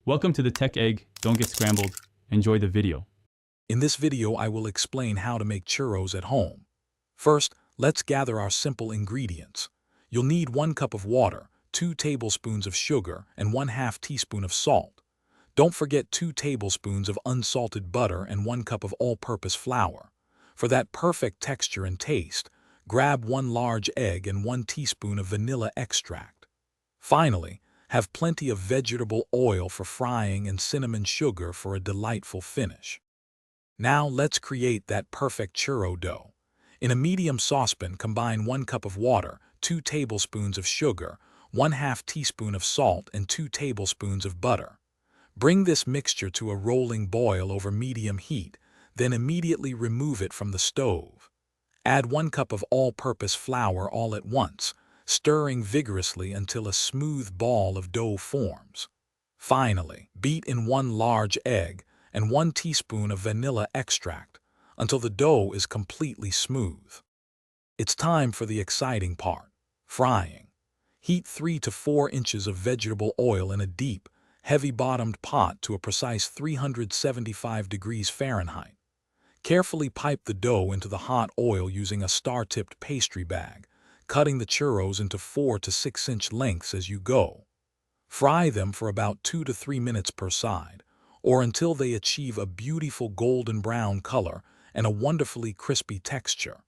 Welcome to the Tech Egg. Don't get scrambled. Enjoy the video. In this video, I will explain how to make churros at home. First, let's gather our simple ingredients. You'll need 1 cup of water, 2 tablespoons of sugar, and 1/2 teaspoon of salt. Don't forget 2 tablespoons of unsalted butter and 1 cup of all-purpose flour. For that perfect texture and taste, grab 1 large egg and 1 teaspoon of vanilla extract. Finally, have plenty of vegetable oil for frying and cinnamon sugar for a delightful finish. Now let's create that perfect churro dough. In a medium saucepan, combine 1 cup of water, 2 tablespoons of sugar, 1/2 teaspoon of salt, and 2 tablespoons of butter. Bring this mixture to a rolling boil over medium heat, then immediately remove it from the stove. Add 1 cup of all-purpose flour all at once, stirring vigorously until a smooth ball of dough forms. Finally, beat in 1 large egg and 1 teaspoon of vanilla extract until the dough is completely smooth. It's time for the exciting part, frying. Heat 3 to 4 inches of vegetable oil in a deep, heavy-bottomed pot to a precise 375 degrees Fahrenheit. Carefully pipe the dough into the hot oil using a star-tipped pastry bag, cutting the churros into 4 to 6-inch lengths as you go. Fry them for about 2 to 3 minutes per side, or until they achieve a beautiful golden brown color and a wonderfully crispy texture.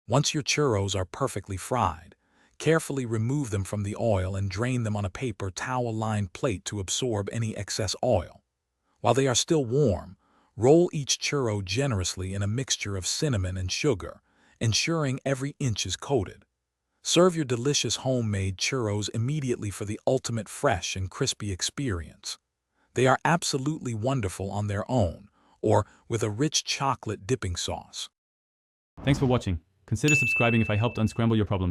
Once your churros are perfectly fried, carefully remove them from the oil and drain them on a paper towel-lined plate to absorb any excess oil. While they are still warm, roll each churro generously in a mixture of cinnamon and sugar, ensuring every inch is coated. Serve your delicious homemade churros immediately for the ultimate fresh and crispy experience. They are absolutely wonderful on their own, or with a rich chocolate dipping sauce. Thanks for watching. Consider subscribing if I helped unscramble your problems.